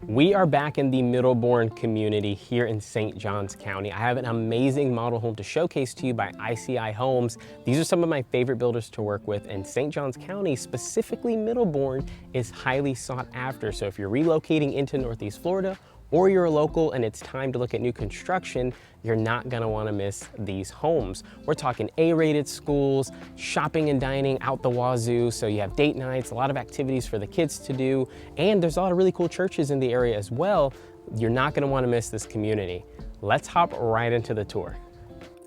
We are back in the Middleborne community here in St. Johns County. I have an amazing model home to showcase to you by ICI Homes. These are some of my favorite builders to work with, and St. Johns County, specifically Middleborne, is highly sought after. So if you're relocating into Northeast Florida, or you're a local and it's time to look at new construction, you're not gonna wanna miss these homes. We're talking A-rated schools, shopping and dining out the wazoo, so you have date nights, a lot of activities for the kids to do, and there's a lot of really cool churches in the area as well. You're not gonna wanna miss this community. Let's hop right into the tour.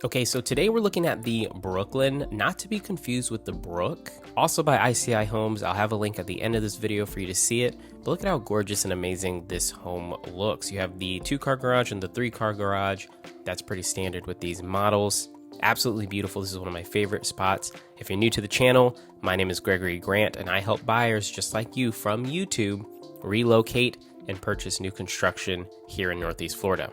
Okay, so today we're looking at the Brooklyn, not to be confused with the Brook, also by ICI Homes. I'll have a link at the end of this video for you to see it, but look at how gorgeous and amazing this home looks. You have the 2-car garage and the 3-car garage. That's pretty standard with these models. Absolutely beautiful. This is one of my favorite spots. If you're new to the channel, my name is Gregory Grant, and I help buyers just like you from YouTube relocate and purchase new construction here in Northeast Florida.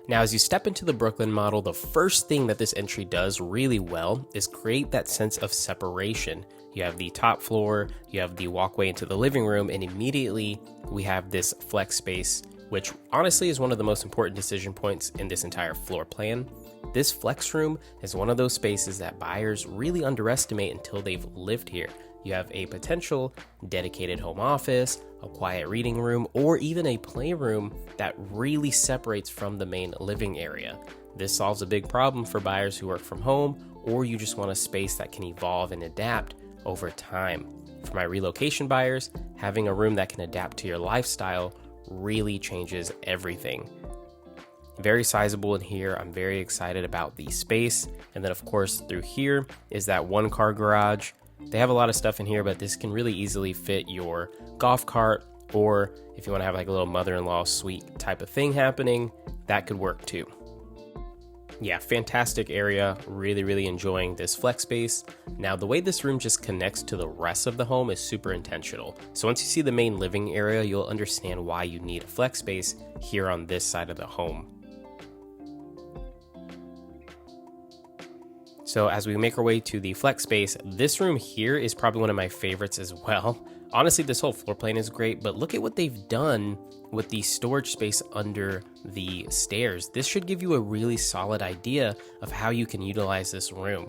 Now, as you step into the Brooklyn model, the first thing that this entry does really well is create that sense of separation. You have the top floor, you have the walkway into the living room, and immediately we have this flex space, which honestly is one of the most important decision points in this entire floor plan. This flex room is one of those spaces that buyers really underestimate until they've lived here. You have a potential dedicated home office, a quiet reading room, or even a playroom that really separates from the main living area. This solves a big problem for buyers who work from home, or you just want a space that can evolve and adapt over time. For my relocation buyers, having a room that can adapt to your lifestyle really changes everything. Very sizable in here. I'm very excited about the space. And then of course through here is that 1-car garage. They have a lot of stuff in here, but this can really easily fit your golf cart, or if you want to have like a little mother-in-law suite type of thing happening, that could work too. Yeah, fantastic area. Really enjoying this flex space. Now, the way this room just connects to the rest of the home is super intentional. So once you see the main living area, you'll understand why you need a flex space here on this side of the home. So as we make our way to the flex space, this room here is probably one of my favorites as well. Honestly, this whole floor plan is great, but look at what they've done with the storage space under the stairs. This should give you a really solid idea of how you can utilize this room.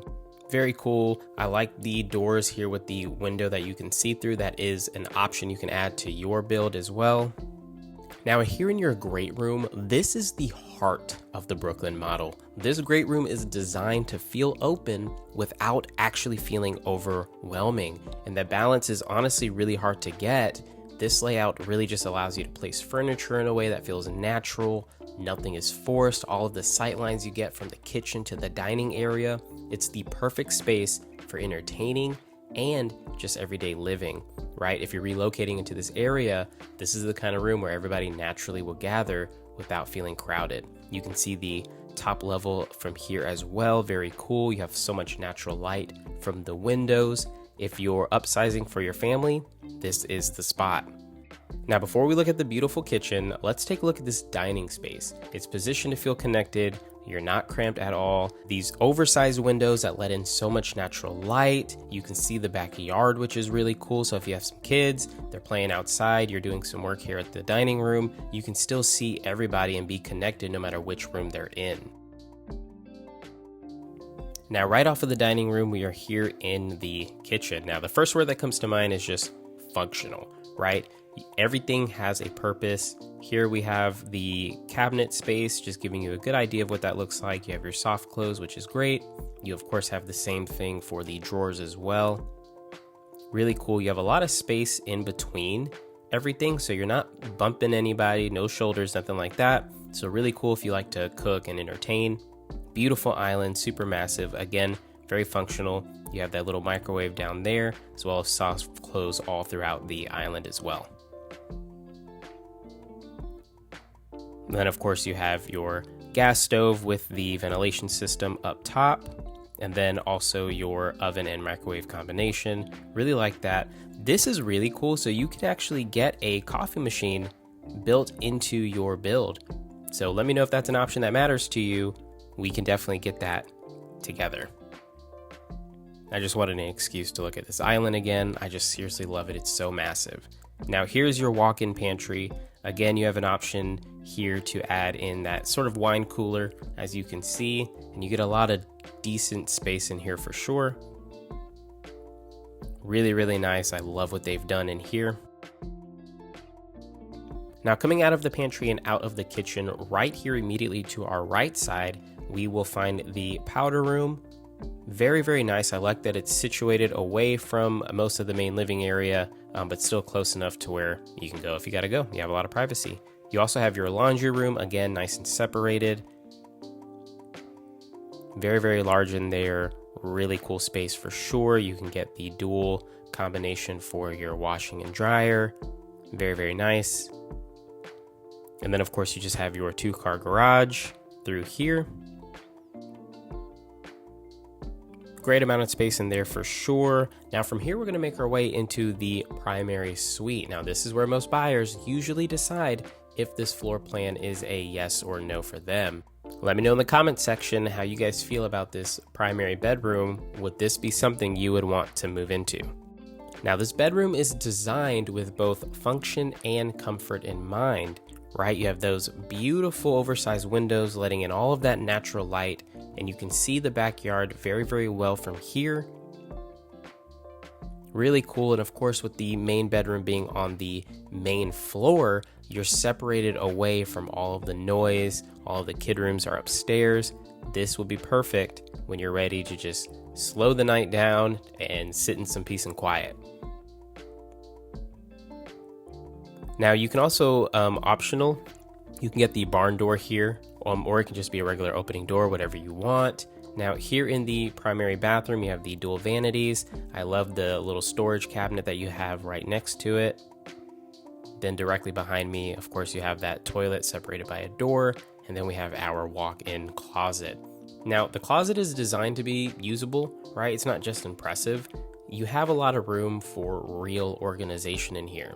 Very cool. I like the doors here with the window that you can see through. That is an option you can add to your build as well. Now here in your great room, this is the heart of the Brooklyn model. This great room is designed to feel open without actually feeling overwhelming. And the balance is honestly really hard to get. This layout really just allows you to place furniture in a way that feels natural. Nothing is forced. All of the sight lines you get from the kitchen to the dining area. It's the perfect space for entertaining and just everyday living, right? If you're relocating into this area, this is the kind of room where everybody naturally will gather without feeling crowded. You can see the top level from here as well. Very cool. You have so much natural light from the windows. If you're upsizing for your family, this is the spot. Now, before we look at the beautiful kitchen, let's take a look at this dining space. It's positioned to feel connected. You're not cramped at all. These oversized windows that let in so much natural light. You can see the backyard, which is really cool. So if you have some kids, they're playing outside, you're doing some work here at the dining room, you can still see everybody and be connected no matter which room they're in. Now, right off of the dining room, we are here in the kitchen. Now, the first word that comes to mind is just functional, right? Everything has a purpose. Here we have the cabinet space, just giving you a good idea of what that looks like. You have your soft close, which is great. You of course have the same thing for the drawers as well. Really cool. You have a lot of space in between everything, so you're not bumping anybody, no shoulders, nothing like that. So really cool if you like to cook and entertain. Beautiful island, super massive. Again, very functional. You have that little microwave down there, as well as soft close all throughout the island as well. And then of course you have your gas stove with the ventilation system up top, and then also your oven and microwave combination. Really like that. This is really cool. So you can actually get a coffee machine built into your build. So let me know if that's an option that matters to you. We can definitely get that together. I just wanted an excuse to look at this island again. I just seriously love it. It's so massive. Now here's your walk-in pantry. Again, you have an option here to add in that sort of wine cooler, as you can see, and you get a lot of decent space in here for sure. Really, really nice. I love what they've done in here. Now, coming out of the pantry and out of the kitchen, right here immediately to our right side, we will find the powder room. Very, very nice. I like that it's situated away from most of the main living area, but still close enough to where you can go if you gotta go. You have a lot of privacy. You also have your laundry room, again, nice and separated. Very, very large in there. Really cool space for sure. You can get the dual combination for your washing and dryer. Very, very nice. And then of course you just have your 2-car garage through here. Great amount of space in there for sure. Now from here, we're gonna make our way into the primary suite. Now this is where most buyers usually decide if this floor plan is a yes or no for them. Let me know in the comment section how you guys feel about this primary bedroom. Would this be something you would want to move into? Now this bedroom is designed with both function and comfort in mind, right? You have those beautiful oversized windows letting in all of that natural light, and you can see the backyard very, very well from here. Really cool. And of course, with the main bedroom being on the main floor, you're separated away from all of the noise. All of the kid rooms are upstairs. This will be perfect when you're ready to just slow the night down and sit in some peace and quiet. Now you can also, optional, you can get the barn door here, or it can just be a regular opening door, whatever you want. Now here in the primary bathroom, you have the dual vanities. I love the little storage cabinet that you have right next to it. Then directly behind me, of course, you have that toilet separated by a door, and then we have our walk-in closet. Now the closet is designed to be usable, right? It's not just impressive. You have a lot of room for real organization in here.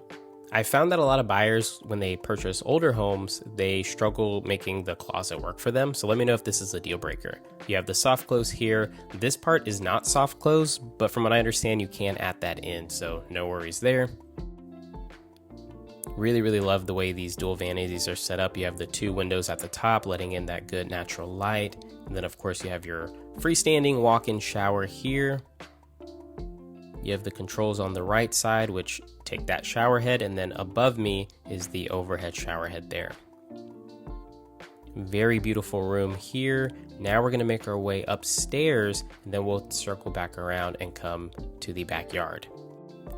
I found that a lot of buyers, when they purchase older homes, they struggle making the closet work for them. So let me know if this is a deal breaker. You have the soft close here. This part is not soft close, but from what I understand, you can add that in. So no worries there. Really, really love the way these dual vanities are set up. You have the 2 windows at the top, letting in that good natural light. And then of course you have your freestanding walk-in shower here. You have the controls on the right side, which take that shower head, and then above me is the overhead shower head there. Very beautiful room here. Now we're gonna make our way upstairs, and then we'll circle back around and come to the backyard.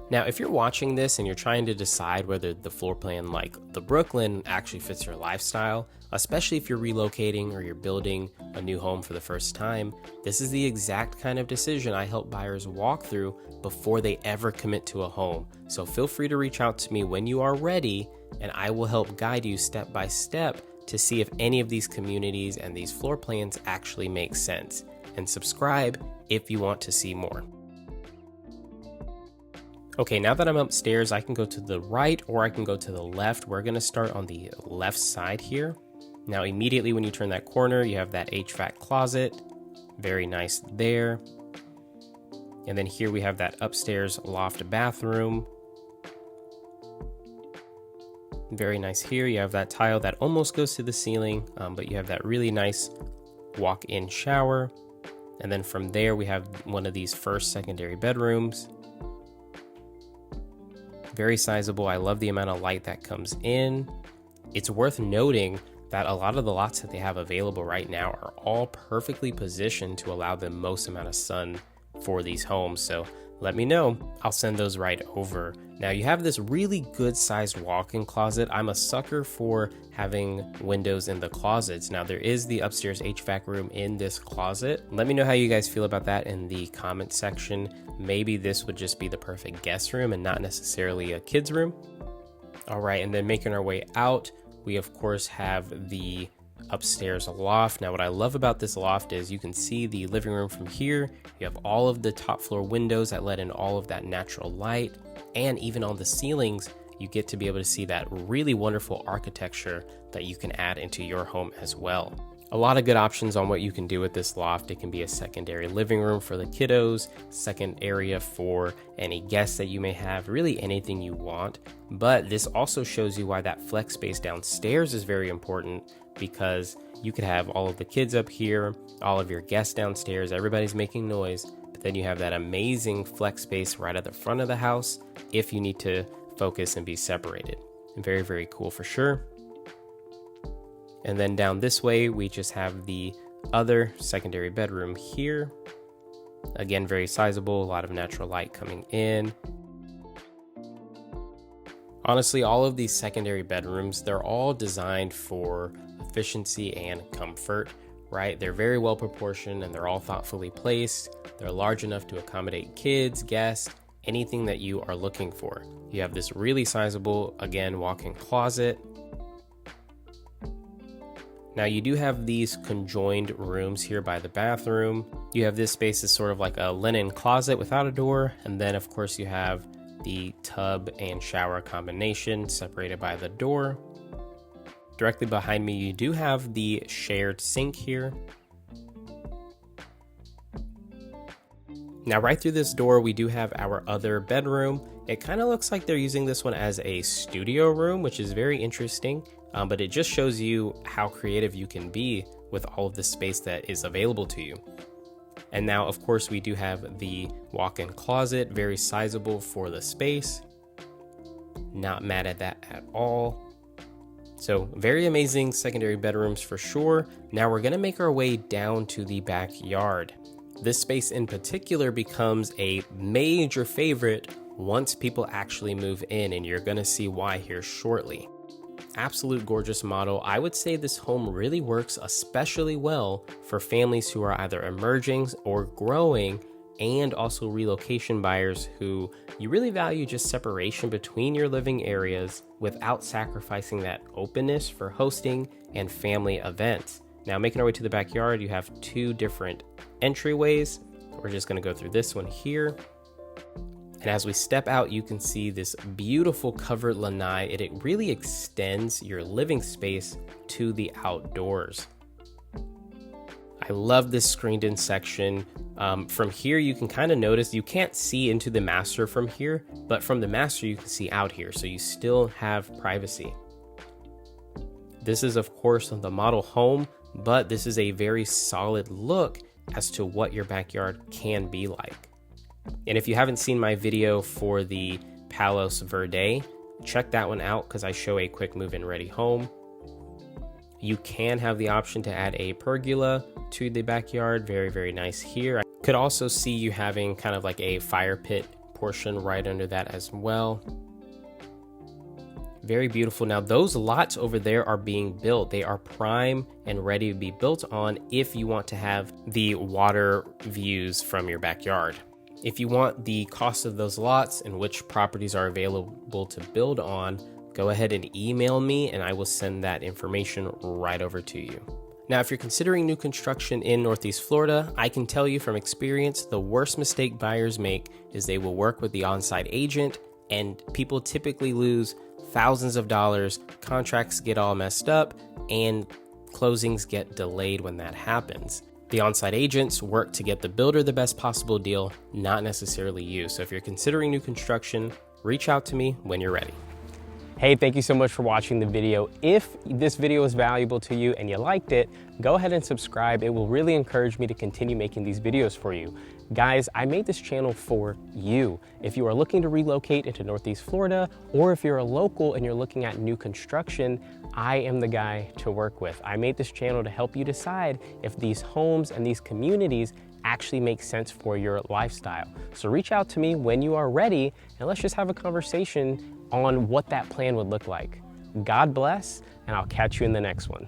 Now, if you're watching this and you're trying to decide whether the floor plan like the Brooklyn actually fits your lifestyle, especially if you're relocating or you're building a new home for the first time, this is the exact kind of decision I help buyers walk through before they ever commit to a home. So feel free to reach out to me when you are ready, and I will help guide you step by step to see if any of these communities and these floor plans actually make sense. And subscribe if you want to see more. Okay, now that I'm upstairs, I can go to the right or I can go to the left. We're gonna start on the left side here. Now, immediately when you turn that corner, you have that HVAC closet. Very nice there. And then here we have that upstairs loft bathroom. Very nice here. You have that tile that almost goes to the ceiling, but you have that really nice walk-in shower. And then from there, we have one of these first secondary bedrooms. Very sizable. I love the amount of light that comes in. It's worth noting that a lot of the lots that they have available right now are all perfectly positioned to allow the most amount of sun for these homes. So let me know. I'll send those right over. Now you have this really good sized walk-in closet. I'm a sucker for having windows in the closets. Now there is the upstairs HVAC room in this closet. Let me know how you guys feel about that in the comment section. Maybe this would just be the perfect guest room and not necessarily a kid's room. All right, and then making our way out, we of course have the upstairs loft. Now what I love about this loft is you can see the living room from here. You have all of the top floor windows that let in all of that natural light, and even on the ceilings you get to be able to see that really wonderful architecture that you can add into your home as well. A lot of good options on what you can do with this loft. It can be a secondary living room for the kiddos, second area for any guests that you may have, really anything you want. But this also shows you why that flex space downstairs is very important, because you could have all of the kids up here, all of your guests downstairs, everybody's making noise, but then you have that amazing flex space right at the front of the house if you need to focus and be separated. Very, very cool for sure. And then down this way, we just have the other secondary bedroom here. Again, very sizable, a lot of natural light coming in. Honestly, all of these secondary bedrooms, they're all designed for efficiency and comfort, right? They're very well proportioned and they're all thoughtfully placed. They're large enough to accommodate kids, guests, anything that you are looking for. You have this really sizable, again, walk-in closet. Now you do have these conjoined rooms here by the bathroom. You have this space as sort of like a linen closet without a door. And then of course you have the tub and shower combination separated by the door. Directly behind me, you do have the shared sink here. Now right through this door, we do have our other bedroom. It kind of looks like they're using this one as a studio room, which is very interesting. But it just shows you how creative you can be with all of the space that is available to you. And now, of course, we do have the walk-in closet, very sizable for the space. Not mad at that at all. So very amazing secondary bedrooms for sure. Now we're gonna make our way down to the backyard. This space in particular becomes a major favorite once people actually move in, and you're gonna see why here shortly. Absolute gorgeous model. I would say this home really works especially well for families who are either emerging or growing, and also relocation buyers who you really value just separation between your living areas without sacrificing that openness for hosting and family events. Now making our way to the backyard, you have two different entryways. We're just going to go through this one here. And as we step out, you can see this beautiful covered lanai. It really extends your living space to the outdoors. I love this screened in section. From here, you can kind of notice you can't see into the master from here, but from the master, you can see out here. So you still have privacy. This is, of course, the model home, but this is a very solid look as to what your backyard can be like. And if you haven't seen my video for the Palos Verde, check that one out because I show a quick move-in ready home. You can have the option to add a pergola to the backyard. Very, very nice here. I could also see you having kind of like a fire pit portion right under that as well. Very beautiful. Now those lots over there are being built. They are prime and ready to be built on if you want to have the water views from your backyard. If you want the cost of those lots and which properties are available to build on, go ahead and email me and I will send that information right over to you. Now, if you're considering new construction in Northeast Florida, I can tell you from experience, the worst mistake buyers make is they will work with the on-site agent, and people typically lose thousands of dollars, contracts get all messed up, and closings get delayed when that happens. The on-site agents work to get the builder the best possible deal, not necessarily you. So if you're considering new construction, reach out to me when you're ready. Hey, thank you so much for watching the video. If this video was valuable to you and you liked it, go ahead and subscribe. It will really encourage me to continue making these videos for you. Guys, I made this channel for you. If you are looking to relocate into Northeast Florida, or if you're a local and you're looking at new construction, I am the guy to work with. I made this channel to help you decide if these homes and these communities actually make sense for your lifestyle. So reach out to me when you are ready and let's just have a conversation on what that plan would look like. God bless, and I'll catch you in the next one.